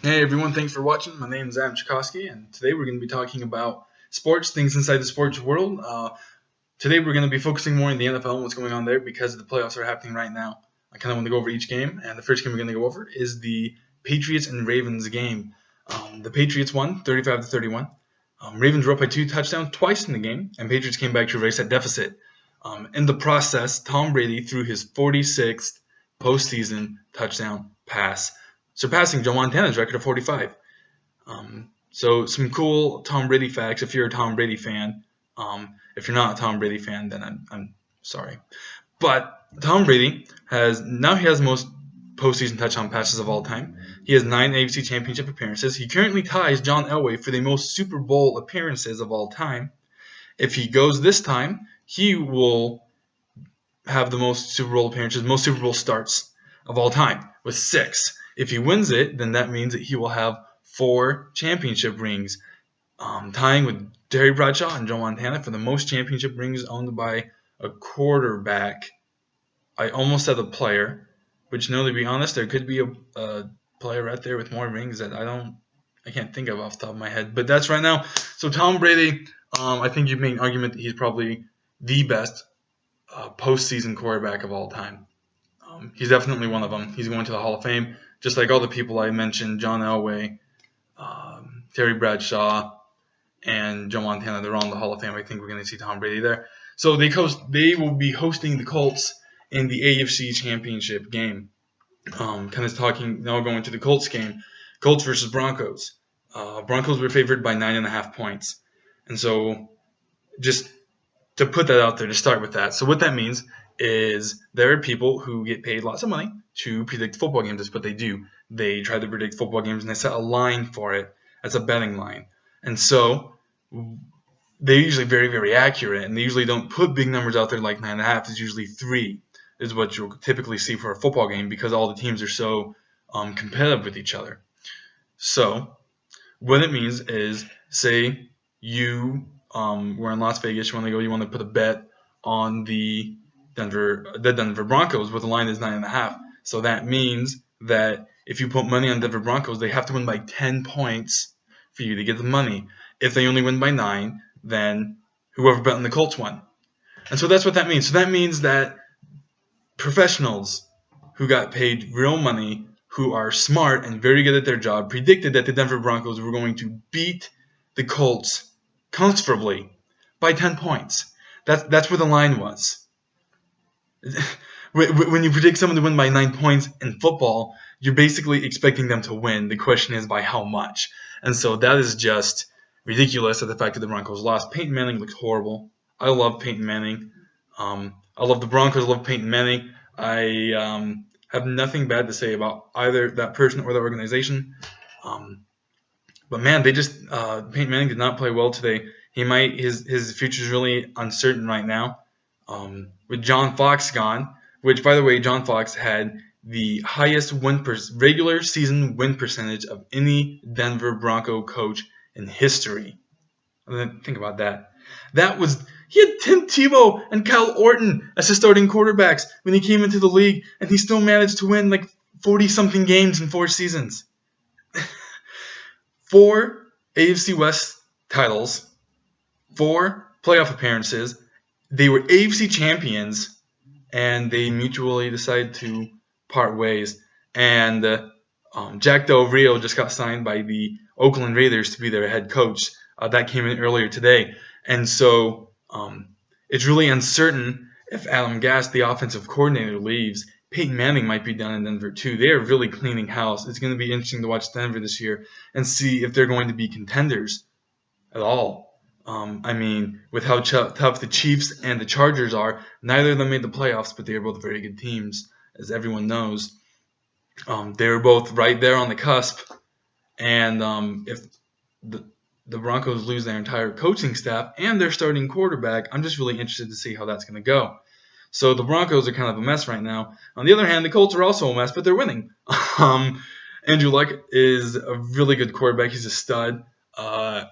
Hey everyone, thanks for watching. My name is Cichoski, and today we're going to be talking about sports, things inside the sports world. Today we're going to be focusing more on the NFL and what's going on there because the playoffs are happening right now. I kind of want to go over each game, and the first game we're going to go over is the Patriots and Ravens game. The Patriots won 35-31. Ravens were up by 2 touchdowns twice in the game, and Patriots came back to erase that deficit. In the process, Tom Brady threw his 46th postseason touchdown pass, surpassing Joe Montana's record of 45. So some cool Tom Brady facts if you're a Tom Brady fan. If you're not a Tom Brady fan, then I'm sorry. But Tom Brady has the most postseason touchdown passes of all time. He has 9 AFC Championship appearances. He currently ties John Elway for the most Super Bowl appearances of all time. If he goes this time, he will have the most Super Bowl appearances, most Super Bowl starts of all time with 6. If he wins it, then that means that he will have 4 championship rings, tying with Terry Bradshaw and Joe Montana for the most championship rings owned by a quarterback. I almost said a player, which, no, to be honest, there could be a player right there with more rings that I can't think of off the top of my head. But that's right now. So Tom Brady, I think you've made an argument that he's probably the best postseason quarterback of all time. He's definitely one of them. He's going to the Hall of Fame, just like all the people I mentioned, John Elway, Terry Bradshaw, and Joe Montana. They're all in the Hall of Fame. I think we're going to see Tom Brady there. So they will be hosting the Colts in the AFC Championship game. Going to the Colts game. Colts versus Broncos. Broncos were favored by 9.5 points. And so just to put that out there, to start with that. So what that means is there are people who get paid lots of money to predict football games. That's what they do. They try to predict football games, and they set a line for it. That's a betting line. And so they're usually very, very accurate, and they usually don't put big numbers out there like 9.5. It's usually 3 is what you'll typically see for a football game because all the teams are so competitive with each other. So what it means is, say you were in Las Vegas, you want to put a bet on the Denver Broncos where the line is 9.5. So that means that if you put money on Denver Broncos, they have to win by 10 points for you to get the money. If they only win by 9, then whoever bet on the Colts won. And so that's what that means. So that means that professionals who got paid real money, who are smart and very good at their job, predicted that the Denver Broncos were going to beat the Colts comfortably by 10 points. That's where the line was. When you predict someone to win by 9 points in football, you're basically expecting them to win. The question is by how much. And so that is just ridiculous at the fact that the Broncos lost. Peyton Manning looks horrible. I love Peyton Manning. I love the Broncos. I love Peyton Manning. I have nothing bad to say about either that person or that organization. But man, Peyton Manning did not play well today. His future is really uncertain right now. With John Fox gone, which, by the way, John Fox had the highest regular season win percentage of any Denver Bronco coach in history. Think about that. He had Tim Tebow and Kyle Orton as his starting quarterbacks when he came into the league, and he still managed to win like 40-something games in 4 seasons. 4 AFC West titles, 4 playoff appearances. They were AFC champions, and they mutually decided to part ways. And Jack Del Rio just got signed by the Oakland Raiders to be their head coach. That came in earlier today. And so it's really uncertain if Adam Gass, the offensive coordinator, leaves. Peyton Manning might be down in Denver too. They are really cleaning house. It's going to be interesting to watch Denver this year and see if they're going to be contenders at all. With how tough the Chiefs and the Chargers are, neither of them made the playoffs, but they are both very good teams, as everyone knows. They were both right there on the cusp, and if the Broncos lose their entire coaching staff and their starting quarterback, I'm just really interested to see how that's going to go. So the Broncos are kind of a mess right now. On the other hand, the Colts are also a mess, but they're winning. Andrew Luck is a really good quarterback. He's a stud.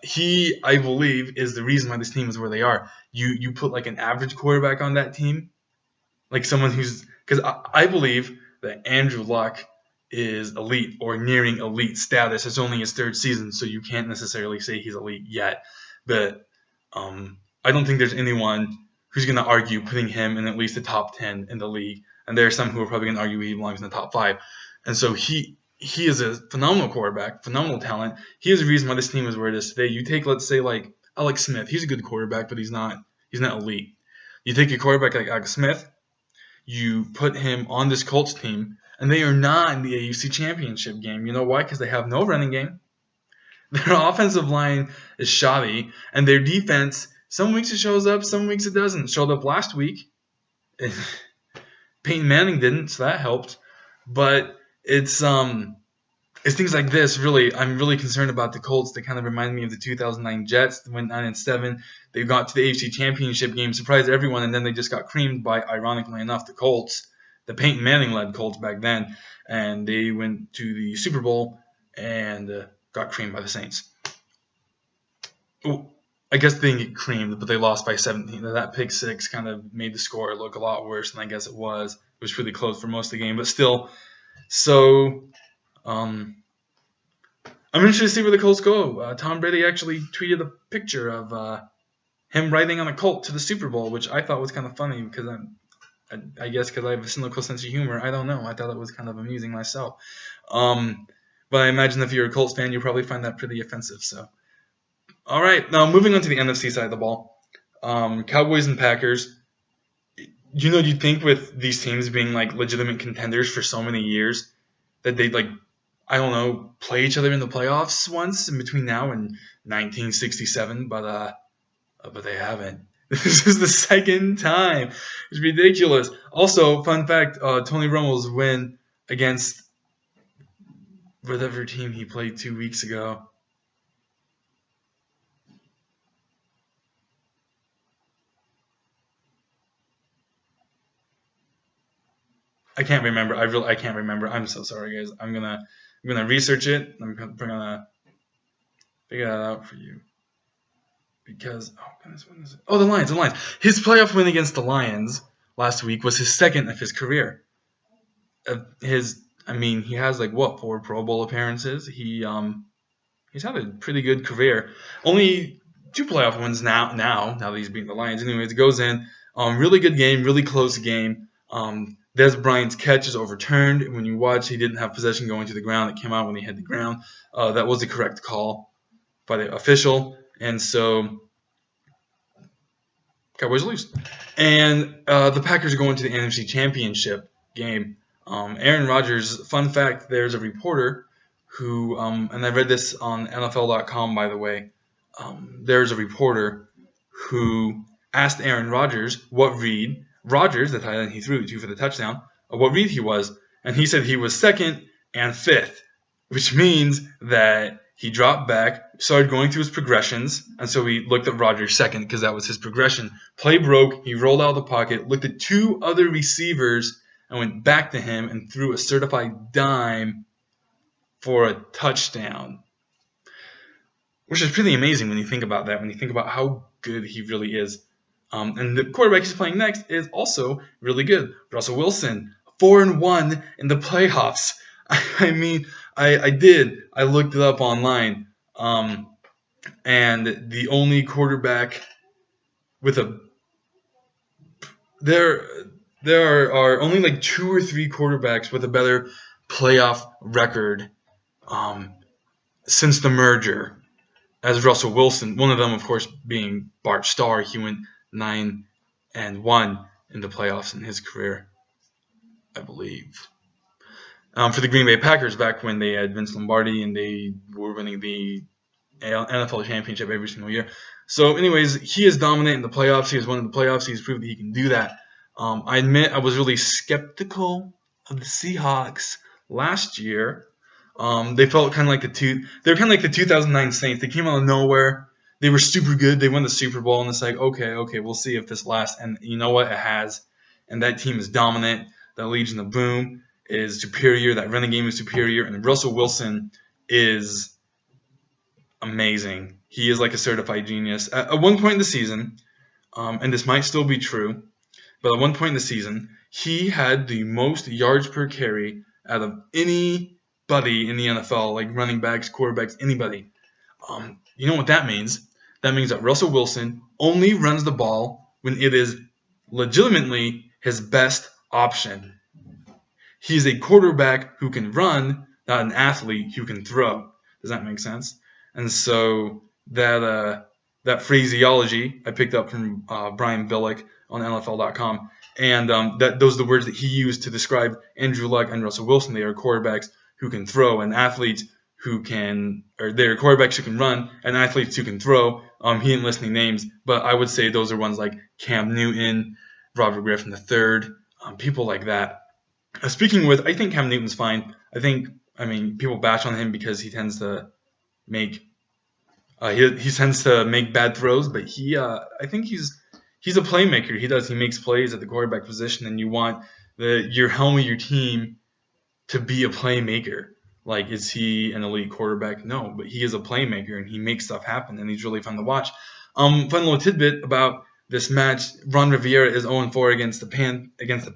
He, I believe, is the reason why this team is where they are. You put like an average quarterback on that team, like someone because I believe that Andrew Luck is elite or nearing elite status. It's only his third season, so you can't necessarily say he's elite yet. But I don't think there's anyone who's going to argue putting him in at least the top 10 in the league. And there are some who are probably going to argue he belongs in the top 5. And so he is a phenomenal quarterback, phenomenal talent. He is the reason why this team is where it is today. You take, let's say, like Alex Smith. He's a good quarterback, but he's not elite. You take a quarterback like Alex Smith, you put him on this Colts team, and they are not in the AFC Championship game. You know why? Because they have no running game. Their offensive line is shoddy, and their defense, some weeks it shows up, some weeks it doesn't. It showed up last week. Peyton Manning didn't, so that helped. But it's things like this, really. I'm really concerned about the Colts. They kind of remind me of the 2009 Jets. They went 9-7. They got to the AFC Championship game, surprised everyone, and then they just got creamed by, ironically enough, the Colts, the Peyton Manning-led Colts back then. And they went to the Super Bowl and got creamed by the Saints. Ooh, I guess they didn't get creamed, but they lost by 17. That pick six kind of made the score look a lot worse than I guess it was. It was pretty close for most of the game, but still. So, I'm interested to see where the Colts go. Tom Brady actually tweeted a picture of him riding on a Colt to the Super Bowl, which I thought was kind of funny because I guess because I have a cynical sense of humor. I don't know. I thought it was kind of amusing myself. But I imagine if you're a Colts fan, you'll probably find that pretty offensive. So, all right. Now, moving on to the NFC side of the ball. Cowboys and Packers. You'd think with these teams being like legitimate contenders for so many years that they'd play each other in the playoffs once in between now and 1967, but they haven't. This is the second time. It's ridiculous. Also, fun fact, Tony Romo's win against whatever team he played 2 weeks ago. I can't remember. I can't remember. I'm so sorry, guys. I'm gonna research it. I'm gonna figure that out for you. Because goodness, when is it? Oh, the Lions. His playoff win against the Lions last week was his second of his career. He has 4 Pro Bowl appearances. He's had a pretty good career. Only 2 playoff wins now that he's beaten the Lions. Anyways, it goes in. Really good game, really close game. Des Bryant's catch is overturned. When you watch, he didn't have possession going to the ground. It came out when he hit the ground. That was the correct call by the official. And so Cowboys lose. And the Packers are going to the NFC Championship game. Aaron Rodgers, fun fact, there's a reporter who, and I read this on NFL.com, by the way. There's a reporter who asked Aaron Rodgers what read Rodgers, the tight end he threw to for the touchdown, what read he was. And he said he was second and fifth, which means that he dropped back, started going through his progressions, and so we looked at Rodgers second because that was his progression. Play broke, he rolled out of the pocket, looked at 2 other receivers, and went back to him and threw a certified dime for a touchdown. Which is pretty amazing when you think about that, when you think about how good he really is. And the quarterback he's playing next is also really good. Russell Wilson, 4-1 in the playoffs. I looked it up online. And the only quarterback with there are only 2 or 3 quarterbacks with a better playoff record since the merger as Russell Wilson. One of them, of course, being Bart Starr. He went 9-1 in the playoffs in his career, I believe. For the Green Bay Packers, back when they had Vince Lombardi and they were winning the NFL championship every single year. So, anyways, he is dominant in the playoffs. He has won in the playoffs. He's proved that he can do that. I admit I was really skeptical of the Seahawks last year. They felt kind of like they were kind of like the 2009 Saints. They came out of nowhere. They were super good. They won the Super Bowl, and it's like, okay, we'll see if this lasts. And you know what? It has. And that team is dominant. That Legion of Boom is superior. That running game is superior. And Russell Wilson is amazing. He is like a certified genius. At one point in the season, and this might still be true, but at one point in the season, he had the most yards per carry out of anybody in the NFL, like running backs, quarterbacks, anybody. You know what that means? That means that Russell Wilson only runs the ball when it is legitimately his best option. He's a quarterback who can run, not an athlete who can throw. Does that make sense? And so that phraseology I picked up from Brian Billick on NFL.com, and those are the words that he used to describe Andrew Luck and Russell Wilson. They are quarterbacks who can throw, and athletes who can, or they're quarterbacks who can run, and athletes who can throw. He didn't list any names, but I would say those are ones like Cam Newton, Robert Griffin III, people like that. Speaking with, I think Cam Newton's fine. I mean, people bash on him because he tends to make he tends to make bad throws, but I think he's a playmaker. He makes plays at the quarterback position, and you want your helm of your team to be a playmaker. Like, is he an elite quarterback? No, but he is a playmaker, and he makes stuff happen, and he's really fun to watch. Fun little tidbit about this match: Ron Rivera is 0-4 against the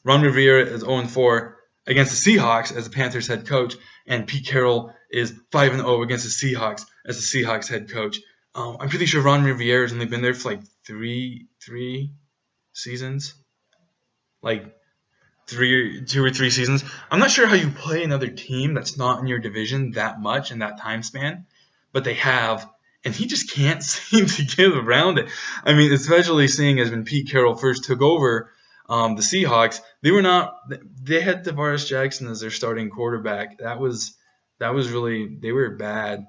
Ron Rivera is 0-4 against the Seahawks as the Panthers head coach, and Pete Carroll is 5-0 against the Seahawks as the Seahawks head coach. I'm pretty sure Ron Rivera has only been there for like three seasons, like 2 or 3 seasons. I'm not sure how you play another team that's not in your division that much in that time span, but they have, and he just can't seem to get around it. I mean, especially seeing as when Pete Carroll first took over the Seahawks, they had Tavares Jackson as their starting quarterback. That was really, they were bad.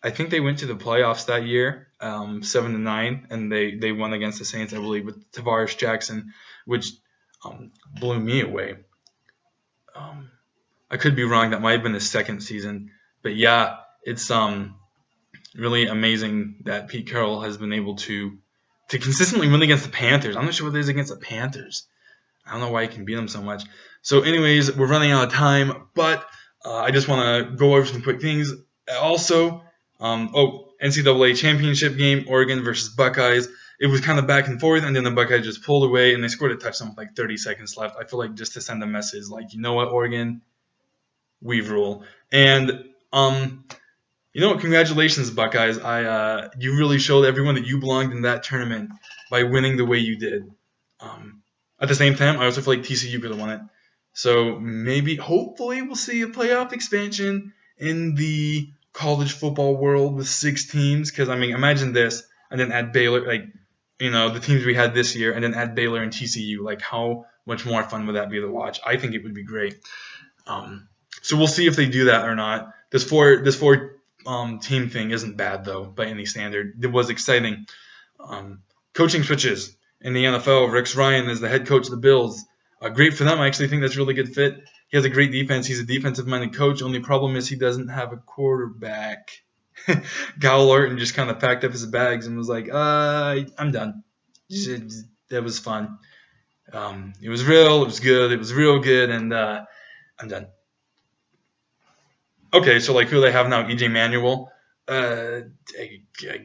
I think they went to the playoffs that year, 7-9, and they won against the Saints, I believe, with Tavares Jackson, which blew me away. I could be wrong. That might have been his second season, but yeah, it's really amazing that Pete Carroll has been able to consistently win against the Panthers. I'm not sure what it is against the Panthers. I don't know why he can beat them so much. So anyways, we're running out of time, but I just want to go over some quick things. Also, NCAA championship game, Oregon versus Buckeyes. It was kind of back and forth, and then the Buckeyes just pulled away, and they scored a touchdown with like 30 seconds left. I feel like just to send a message, like, you know what, Oregon, we rule. And you know what, congratulations, Buckeyes. You really showed everyone that you belonged in that tournament by winning the way you did. At the same time, I also feel like TCU could have won it. So maybe, hopefully, we'll see a playoff expansion in the college football world with 6 teams. Because, I mean, imagine this, and then add Baylor, like, you know, the teams we had this year, and then add Baylor and TCU. Like, how much more fun would that be to watch? I think it would be great. So we'll see if they do that or not. This four team thing isn't bad, though, by any standard. It was exciting. Coaching switches in the NFL. Rex Ryan is the head coach of the Bills. Great for them. I actually think that's a really good fit. He has a great defense. He's a defensive-minded coach. Only problem is he doesn't have a quarterback. Kyle Orton just kind of packed up his bags and was like, I'm done. That was fun. It was real. It was good. It was real good, and I'm done. Okay, so like who do they have now? E.J. Manuel? I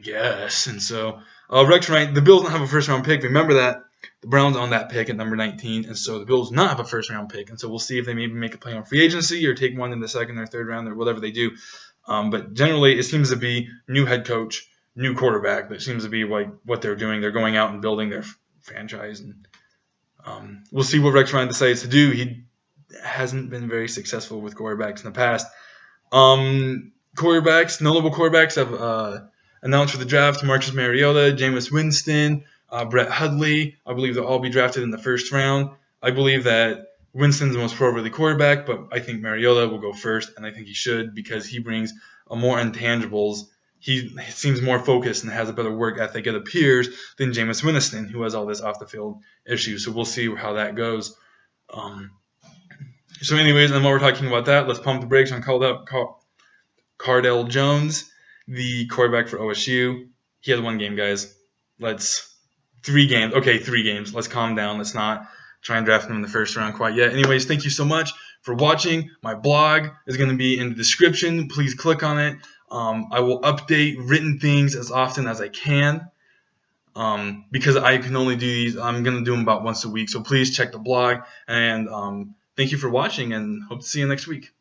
guess. And so Rex Ryan, the Bills don't have a first-round pick. Remember that. The Browns own that pick at number 19, and so the Bills do not have a first-round pick. And so we'll see if they maybe make a play on free agency or take one in the second or third round or whatever they do. But generally, it seems to be new head coach, new quarterback. That seems to be like what they're doing. They're going out and building their franchise. And we'll see what Rex Ryan decides to do. He hasn't been very successful with quarterbacks in the past. Notable quarterbacks have announced for the draft: Marcus Mariota, Jameis Winston, Brett Hundley. I believe they'll all be drafted in the first round. I believe that Winston's the most pro-ready quarterback, but I think Mariota will go first, and I think he should because he brings more intangibles. He seems more focused and has a better work ethic, it appears, than Jameis Winston, who has all this off-the-field issues. So we'll see how that goes. So anyways, and while we're talking about that, let's pump the brakes on Cardale Jones, the quarterback for OSU. He had 1 game, guys. 3 games. Okay, 3 games. Let's calm down. Let's not try and draft him in the first round quite yet. Anyways, thank you so much for watching. My blog is going to be in the description. Please click on it. I will update written things as often as I can because I can only do these. I'm going to do them about once a week. So please check the blog and Thank you for watching, and hope to see you next week.